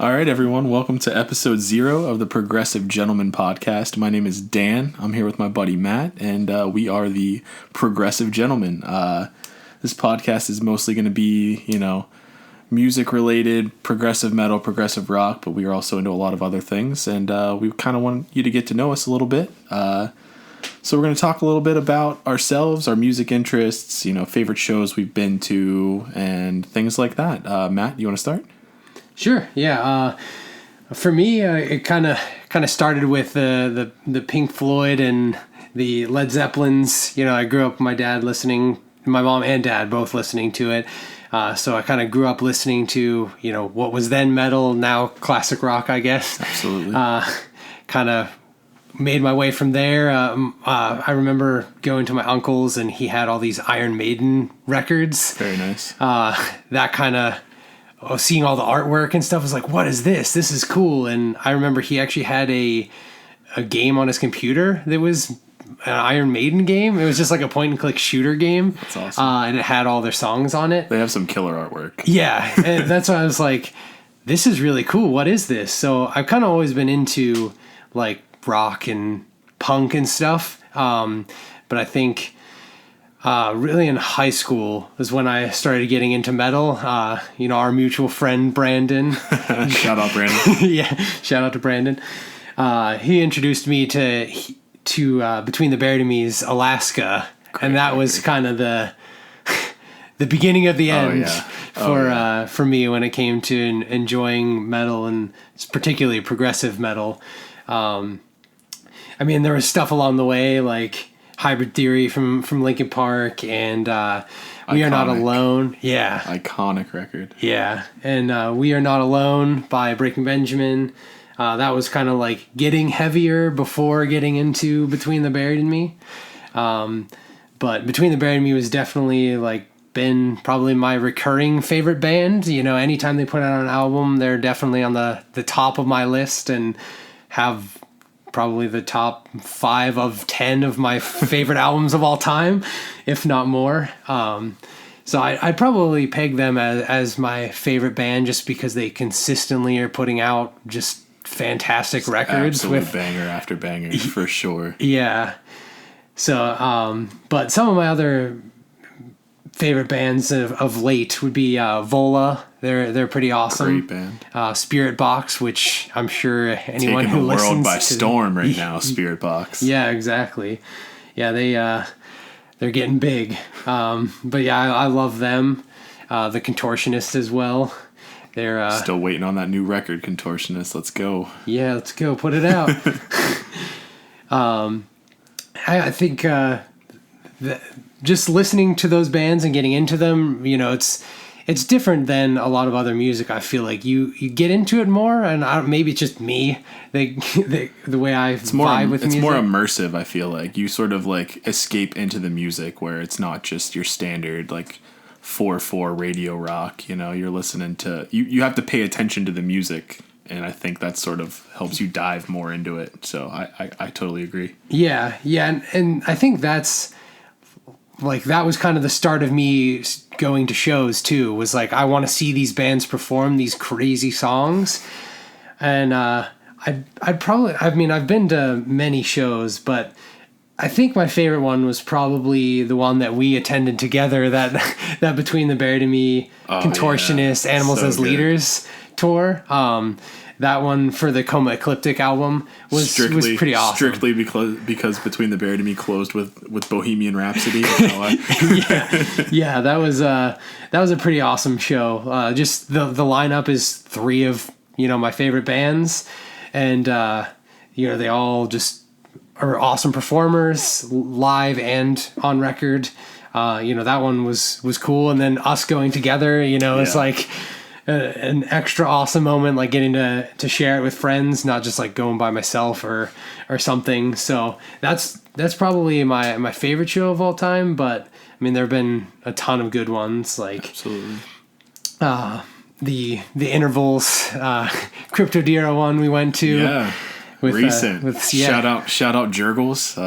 All right, everyone. Welcome to episode 0 of the Progressive Gentlemen podcast. My name is Dan. I'm here with my buddy Matt, and we are the Progressive Gentlemen. This podcast is mostly going to be, music-related, progressive metal, progressive rock, but we are also into a lot of other things, and we kind of want you to get to know us a little bit. So we're going to talk a little bit about ourselves, our music interests, favorite shows we've been to, and things like that. Matt, you want to start? Sure. Yeah. For me, it kind of started with the Pink Floyd and the Led Zeppelins. I grew up with my dad listening, my mom and dad both listening to it. So I kind of grew up listening to, what was then metal, now classic rock, I guess. Absolutely. Kind of made my way from there. I remember going to my uncle's and he had all these Iron Maiden records. Very nice. That kind of... seeing all the artwork and stuff was like, what is this? This is cool. And I remember he actually had a game on his computer that was an Iron Maiden game. It was just like a point and click shooter game. That's awesome. And it had all their songs on it. They have some killer artwork. Yeah. And that's why I was like, this is really cool. What is this? So I've kind of always been into like rock and punk and stuff. But I think... really in high school is when I started getting into metal. Our mutual friend, Brandon. Shout out, Brandon. Yeah, shout out to Brandon. He introduced me to Between the Bear to Me's Alaska. Great and that record. Was kind of the beginning of the end for me when it came to enjoying metal and particularly progressive metal. There was stuff along the way like Hybrid Theory from Linkin Park and We Are Not Alone. Yeah. Iconic record. Yeah. And We Are Not Alone by Breaking Benjamin. That was kind of like getting heavier before getting into Between the Buried and Me. But Between the Buried and Me was definitely like been probably my recurring favorite band. Anytime they put out an album, they're definitely on the top of my list and have probably the top 5 of 10 of my favorite albums of all time, if not more. So I'd probably peg them as my favorite band just because they consistently are putting out just fantastic records. Absolute with banger after banger, for sure. Yeah. So, but some of my other favorite bands of late would be Vola. They're pretty awesome. Great band. Spirit Box, which I'm sure anyone who listens taking the world by storm right now. Spirit Box. Yeah, exactly. Yeah, they're getting big. But yeah, I love them. The Contortionist as well. They're still waiting on that new record, Contortionist. Let's go. Yeah, let's go. Put it out. I think just listening to those bands and getting into them, it's different than a lot of other music. I feel like you get into it more, and maybe it's just me. The way I vibe with music. It's more immersive. I feel like you sort of like escape into the music where it's not just your standard like 4/4 radio rock. You're listening to you have to pay attention to the music, and I think that sort of helps you dive more into it. So I totally agree. Yeah, and I think that's. Like that was kind of the start of me going to shows too, was like, I want to see these bands perform these crazy songs. And, I've been to many shows, but I think my favorite one was probably the one that we attended together, that Between the Buried and Me, Contortionist, Animals as Leaders tour. That one for the Coma Ecliptic album was pretty awesome. Strictly because Between the Buried and Me closed with Bohemian Rhapsody. Yeah, that was a pretty awesome show. Just the lineup is 3 of my favorite bands, and they all just are awesome performers, live and on record. That one was cool, and then us going together, it's like. An extra awesome moment, like getting to share it with friends, not just like going by myself or something. So that's probably my favorite show of all time. But there have been a ton of good ones, like absolutely the intervals, Cryptodira one we went to. Yeah, recent. Shout out Jurgles.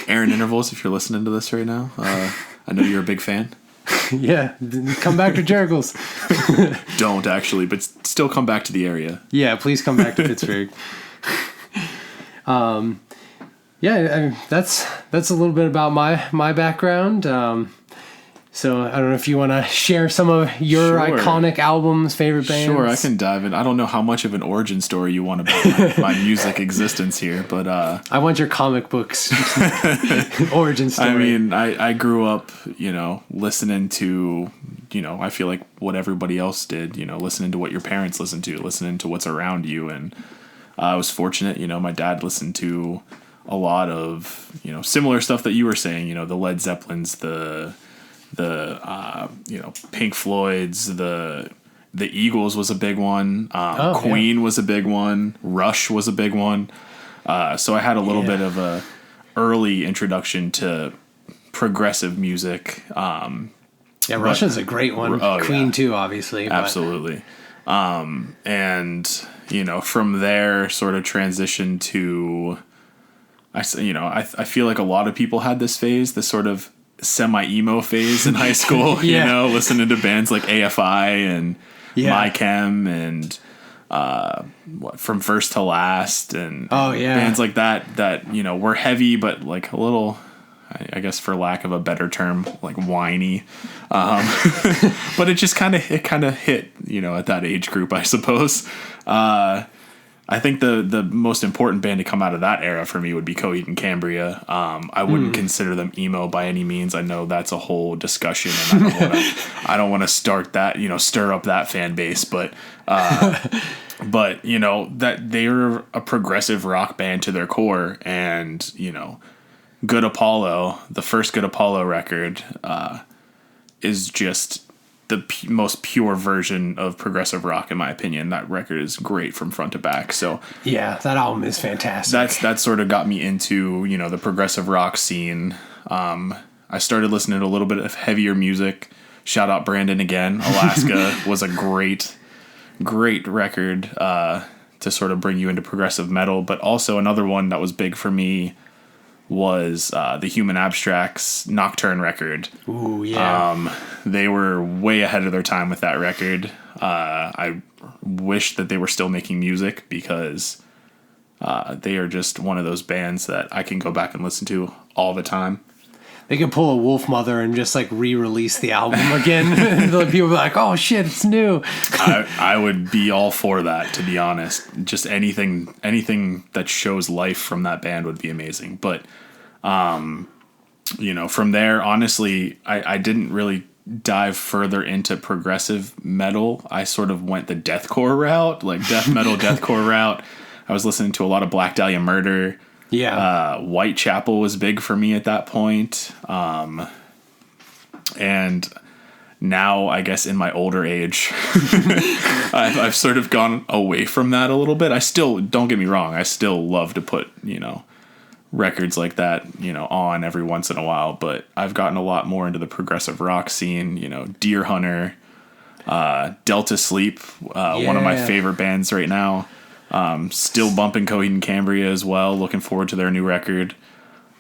Aaron Intervals, if you're listening to this right now, I know you're a big fan. Yeah, come back to Jericho's. Don't actually, but still come back to the area. Yeah, please come back to Pittsburgh. Yeah, that's a little bit about my background. So I don't know if you want to share some of your iconic albums, favorite bands. Sure, I can dive in. I don't know how much of an origin story you want about my music existence here, but I want your comic books origin story. I mean, I grew up, listening to, I feel like what everybody else did, listening to what your parents listened to, listening to what's around you, and I was fortunate, my dad listened to a lot of, similar stuff that you were saying, the Led Zeppelins, the Pink Floyd's, the Eagles was a big one. Queen was a big one. Rush was a big one. So I had a little bit of a early introduction to progressive music. Rush is a great one. Queen too, obviously. Absolutely. And from there sort of transitioned to, I feel like a lot of people had this phase, this sort of semi-emo phase in high school, listening to bands like AFI and My Chem and From First to Last and bands like that were heavy but like a little, I guess for lack of a better term, like whiny. But it just kind of hit at that age group, I suppose. I think the most important band to come out of that era for me would be Coheed and Cambria. I wouldn't consider them emo by any means. I know that's a whole discussion, and I don't want to start that, stir up that fan base. But that they're a progressive rock band to their core, and Good Apollo, the first Good Apollo record, is just the most pure version of progressive rock, in my opinion. That record is great from front to back. So yeah, that album is fantastic. That sort of got me into the progressive rock scene. I started listening to a little bit of heavier music. Shout out Brandon again. Alaska was a great record to sort of bring you into progressive metal. But also another one that was big for me was the Human Abstract's Nocturne record. Ooh, yeah. They were way ahead of their time with that record. I wish that they were still making music because they are just one of those bands that I can go back and listen to all the time. They could pull a Wolf Mother and just like re-release the album again. People be like, "Oh shit, it's new." I would be all for that, to be honest. Just anything that shows life from that band would be amazing. But from there, honestly, I didn't really dive further into progressive metal. I sort of went the deathcore route, like death metal, deathcore route. I was listening to a lot of Black Dahlia Murder. Yeah. Whitechapel was big for me at that point. And now, I guess in my older age, I've sort of gone away from that a little bit. I still, don't get me wrong, I still love to put, records like that, on every once in a while, but I've gotten a lot more into the progressive rock scene, Deer Hunter, Delta Sleep, one of my favorite bands right now. Still bumping Coheed and Cambria as well. Looking forward to their new record.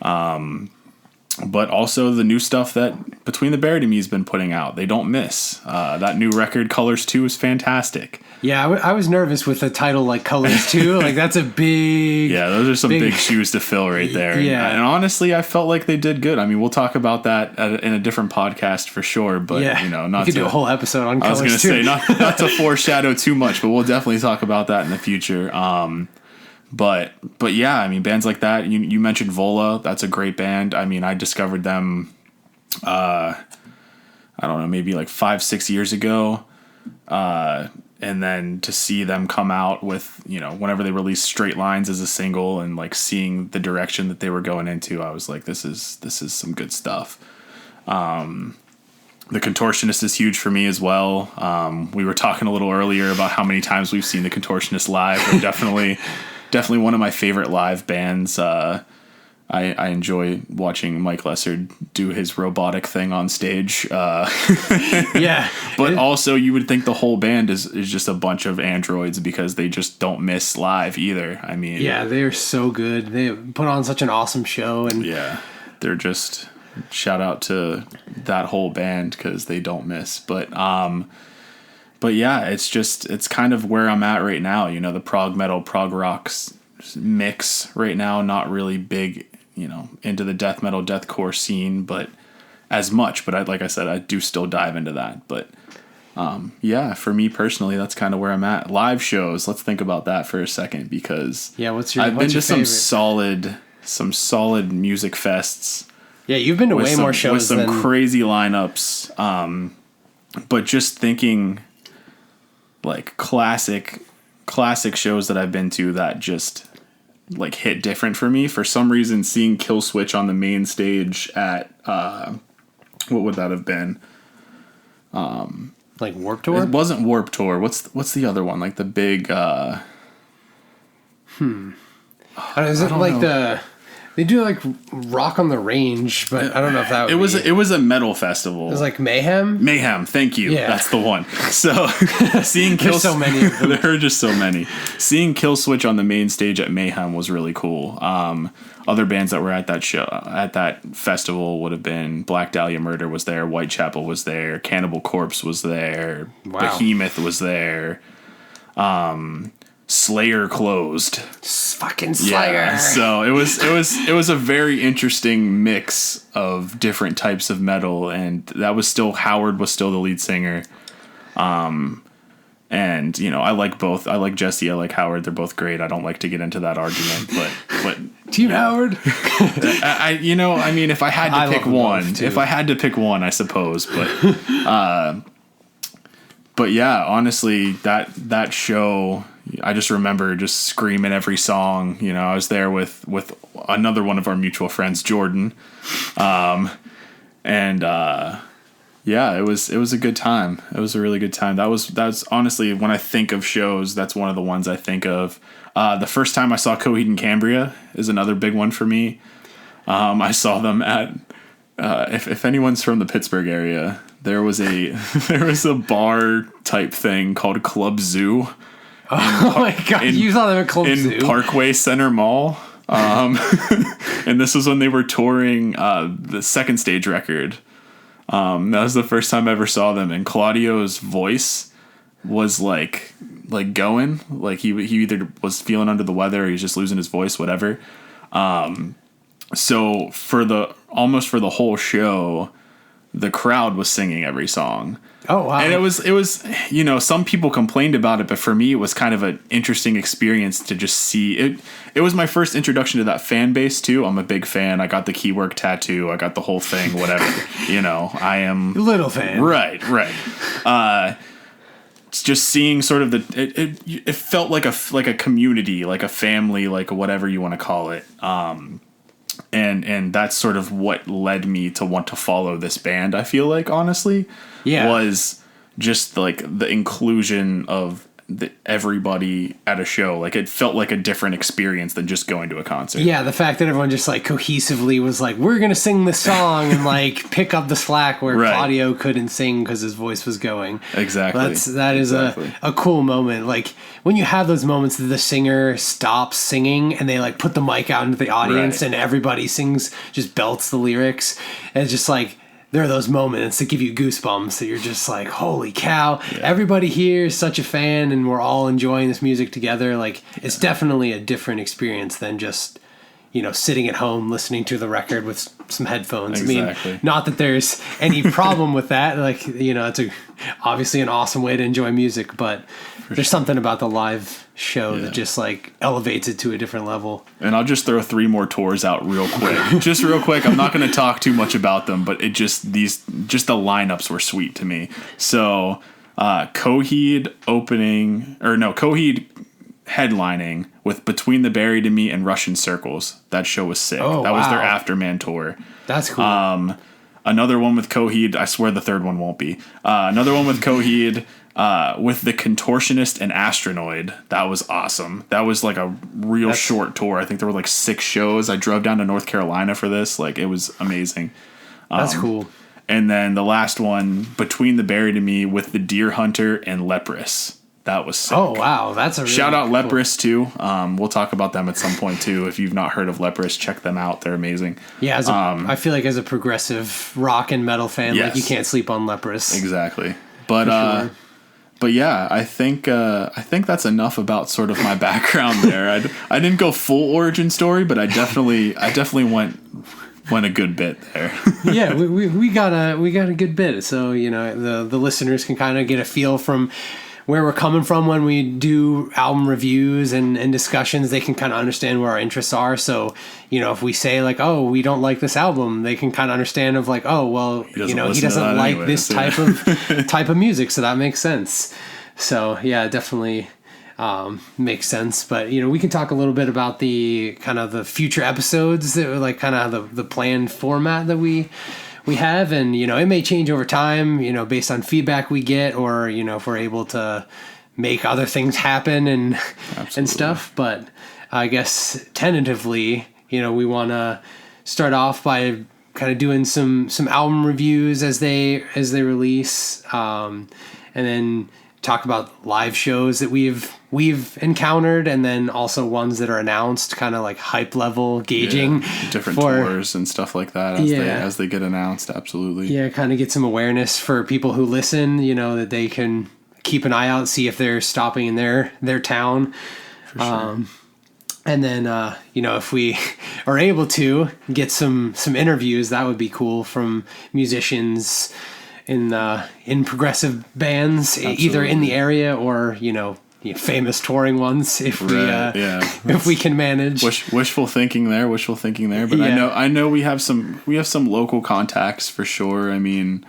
But also the new stuff that Between the Buried and Me has been putting out. They don't miss. That new record, Colors 2, is fantastic. Yeah, I was nervous with a title like Colors 2. Like, that's a big... Yeah, those are some big shoes to fill right there. Yeah. And honestly, I felt like they did good. I mean, we'll talk about that in a different podcast for sure. But, not we could do a whole episode on Colors 2. I was going to say, not to foreshadow too much, but we'll definitely talk about that in the future. But yeah, I mean, bands like that, you mentioned Vola, that's a great band. I mean, I discovered them, I don't know, maybe like 5-6 years ago. And then to see them come out with, whenever they released Straight Lines as a single and like seeing the direction that they were going into, I was like, this is some good stuff. The Contortionist is huge for me as well. We were talking a little earlier about how many times we've seen the Contortionist live. They're definitely one of my favorite live bands. I enjoy watching Mike Lesser do his robotic thing on stage. Yeah. But also you would think the whole band is just a bunch of androids because they just don't miss live either. I mean... Yeah, they are so good. They put on such an awesome show. And yeah, they're just... shout out to that whole band because they don't miss. But yeah, it's kind of where I'm at right now. You know, the prog metal, prog rocks mix right now. Not really big, you know, into the death metal, deathcore scene, but as much. But like I said, I do still dive into that. But yeah, for me personally, that's kind of where I'm at. Live shows. Let's think about that for a second because I've been to some solid music fests. Yeah, you've been to way more shows with some crazy lineups. But just thinking like classic shows that I've been to that just like hit different for me. For some reason, seeing Killswitch on the main stage at what would that have been? Like Warped Tour? It wasn't Warped Tour. What's the other one? Like the big is it like know. They do like Rock on the Range, but I don't know if that would it was a metal festival. It was like Mayhem? Mayhem, thank you. Yeah. That's the one. So seeing There's so many of them. There are just so many. Seeing Killswitch on the main stage at Mayhem was really cool. Other bands that were at that show, at that festival, would have been Black Dahlia Murder was there, Whitechapel was there, Cannibal Corpse was there, Behemoth was there, Slayer closed. Fucking Slayer. Yeah, so it was a very interesting mix of different types of metal, and that was still Howard was still the lead singer. And you know, I like both. I like Jesse. I like Howard. They're both great. I don't like to get into that argument, but Team Howard. I mean, if I had to pick one, I suppose. But yeah, honestly, that show, I just remember just screaming every song. You know, I was there with another one of our mutual friends, Jordan, yeah, it was a good time. It was a really good time. That's honestly, when I think of shows, that's one of the ones I think of. The first time I saw Coheed and Cambria is another big one for me. I saw them at if anyone's from the Pittsburgh area, there was a bar type thing called Club Zoo. Oh my god! You saw them at Club Zoo in Parkway Center Mall. And this was when they were touring the Second Stage record. That was the first time I ever saw them, and Claudio's voice was like going, like he either was feeling under the weather or he was just losing his voice, whatever. So for the whole show, the crowd was singing every song. Oh wow! And it was you know, some people complained about it, but for me it was kind of an interesting experience to just see it. It was my first introduction to that fan base too. I'm a big fan. I got the Keywork tattoo. I got the whole thing. Whatever. You know, I am little fan. Right. It's just seeing sort of it felt like a community, like a family, like whatever you want to call it. And that's sort of what led me to want to follow this band, I feel like, honestly. Yeah. Was just like the inclusion of everybody at a show. Like it felt like a different experience than just going to a concert. Yeah, the fact that everyone just like cohesively was like, we're gonna sing this song and like pick up the slack where Claudio couldn't sing because his voice was going. Exactly. That is a cool moment. Like when you have those moments that the singer stops singing and they like put the mic out into the audience and everybody sings, just belts the lyrics, and it's just like, there are those moments that give you goosebumps that you're just like, holy cow, everybody here is such a fan and we're all enjoying this music together. Like, it's definitely a different experience than just, you know, sitting at home listening to the record with some headphones. Exactly. I mean, not that there's any problem with that. Like, you know, it's obviously an awesome way to enjoy music, but there's something about the live show that just like elevates it to a different level. And I'll just throw 3 more tours out real quick. Just real quick. I'm not going to talk too much about them, but the lineups were sweet to me. So, Coheed headlining with Between the Buried and Me and Russian Circles. That show was sick. That was their Afterman tour. That's cool. Another one with Coheed. I swear the third one won't be. Another one with Coheed with the Contortionist and Astronoid. That was awesome. That was like a real short tour. I think there were like 6 shows. I drove down to North Carolina for this. Like, it was amazing. That's cool. And then the last one, Between the Buried and Me with the Deer Hunter and Leprous. That was sick. Oh, wow. That's a really Shout out cool. Leprous, too. We'll talk about them at some point, too. If you've not heard of Leprous, check them out. They're amazing. Yeah, I feel like as a progressive rock and metal fan, Yes. like you can't sleep on Leprous. Exactly. But sure. but yeah, I think that's enough about sort of my background there. I didn't go full origin story, but I definitely went a good bit there. Yeah, we got a good bit. So, the listeners can kind of get a feel from where we're coming from when we do album reviews and discussions. They can kind of understand where our interests are. So, if we say like, oh, we don't like this album, they can kind of understand of like, oh, well, he doesn't like this type of music. So that makes sense. So yeah, definitely makes sense. But, we can talk a little bit about the kind of the future episodes that like kind of the planned format that we have, and it may change over time, based on feedback we get, or if we're able to make other things happen and stuff. But I guess tentatively, we want to start off by kind of doing some album reviews as they release, and then talk about live shows that we've encountered, and then also ones that are announced, kind of like hype level gauging, different tours and stuff like that as they get announced. Absolutely. Yeah, kind of get some awareness for people who listen, that they can keep an eye out, see if they're stopping in their town. For sure. And then if we are able to get some interviews, that would be cool, from musicians in progressive bands. Absolutely. Either in the area or famous touring ones, if we can manage. Wishful thinking there, but yeah. I know we have some local contacts for sure. I mean,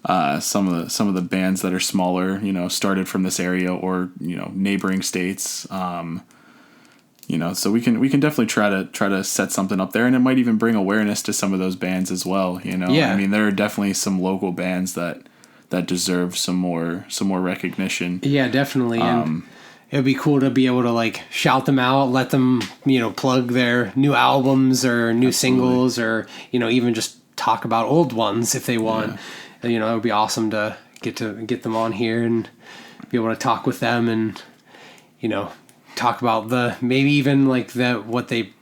some of the bands that are smaller, started from this area or neighboring states. So we can definitely try to set something up there, and it might even bring awareness to some of those bands as well. Yeah. I mean, there are definitely some local bands that deserve some more recognition. Yeah, definitely. And it would be cool to be able to like shout them out, let them plug their new albums or new singles, or even just talk about old ones if they want. Yeah. It would be awesome to get them on here and be able to talk with them, and talk about maybe even like what they,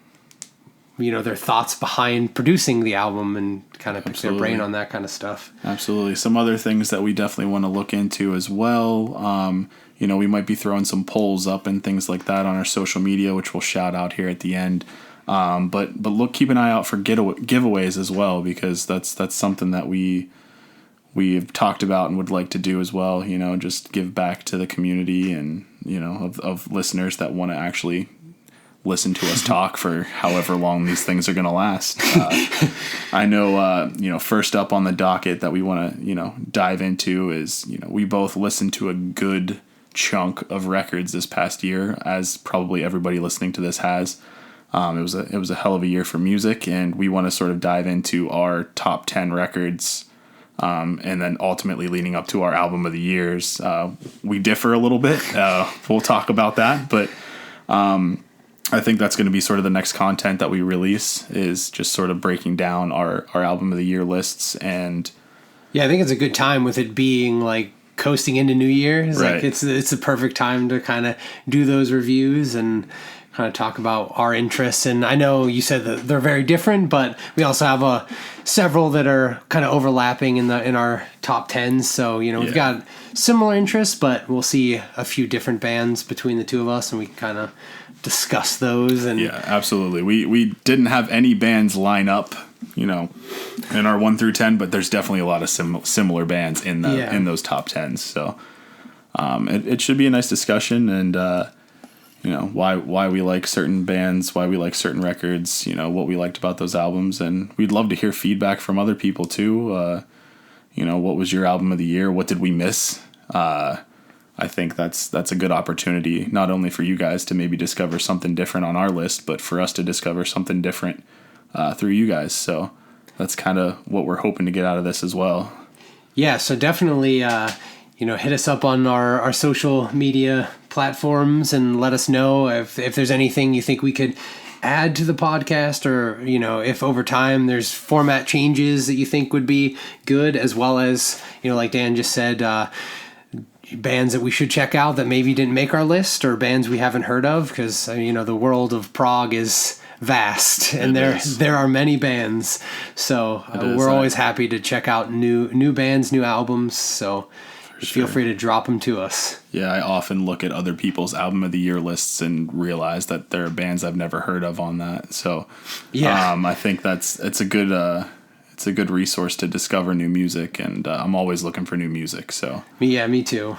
their thoughts behind producing the album, and kind of pick their brain on that kind of stuff. Absolutely. Some other things that we definitely want to look into as well. We might be throwing some polls up and things like that on our social media, which we'll shout out here at the end. But keep an eye out for giveaways as well, because that's something that we've talked about and would like to do as well. Just give back to the community and, of listeners that want to actually listen to us talk for however long these things are going to last. I know, first up on the docket that we want to, dive into is, we both listened to a good chunk of records this past year, as probably everybody listening to this has. It was a hell of a year for music, and we want to sort of dive into our top 10 records, and then ultimately leading up to our album of the years. We differ a little bit. We'll talk about that, but I think that's going to be sort of the next content that we release, is just sort of breaking down our album of the year lists. And yeah, I think it's a good time with it being like coasting into New Year. Right. Like it's the perfect time to kind of do those reviews and kind of talk about our interests. And I know you said that they're very different, but we also have several that are kind of overlapping in our top 10s. So, we've got similar interests, but we'll see a few different bands between the two of us, and we can kind of discuss those. And yeah, absolutely. We didn't have any bands line up, in our 1 through 10, but there's definitely a lot of similar bands in in those top 10s. So it should be a nice discussion, and why we like certain bands, why we like certain records, what we liked about those albums. And we'd love to hear feedback from other people too. What was your album of the year? What did we miss? I think that's a good opportunity, not only for you guys to maybe discover something different on our list, but for us to discover something different through you guys. So that's kind of what we're hoping to get out of this as well. Yeah, so definitely, hit us up on our social media platforms and let us know if there's anything you think we could add to the podcast, or, if over time there's format changes that you think would be good, as well as, like Dan just said, bands that we should check out that maybe didn't make our list, or bands we haven't heard of, because the world of prog is vast, and there are many bands. So we're always happy to check out new bands, new albums. So feel free to drop them to us. Yeah, I often look at other people's album of the year lists and realize that there are bands I've never heard of on that. So I think it's a good resource to discover new music, and I'm always looking for new music. So me too.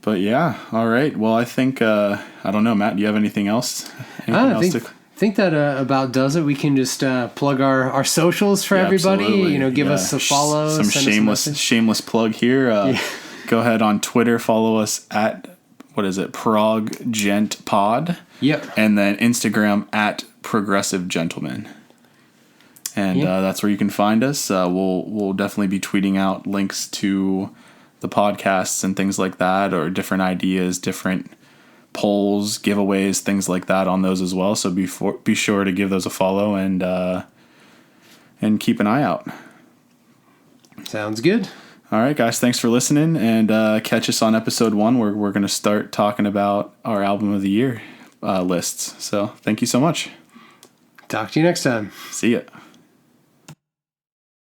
But yeah, all right. Well, I think I don't know, Matt. Do you have anything else? I think that about does it. We can just plug our socials for everybody. Absolutely. Give us a follow. Some shameless plug here. Go ahead on Twitter. Follow us at Prog Gent Pod. Yep. And then Instagram at Progressive Djentlemen. And that's where you can find us. We'll definitely be tweeting out links to the podcasts and things like that, or different ideas, different polls, giveaways, things like that on those as well. So be sure to give those a follow and keep an eye out. Sounds good. All right, guys. Thanks for listening, and catch us on episode 1 where we're going to start talking about our album of the year lists. So thank you so much. Talk to you next time. See ya.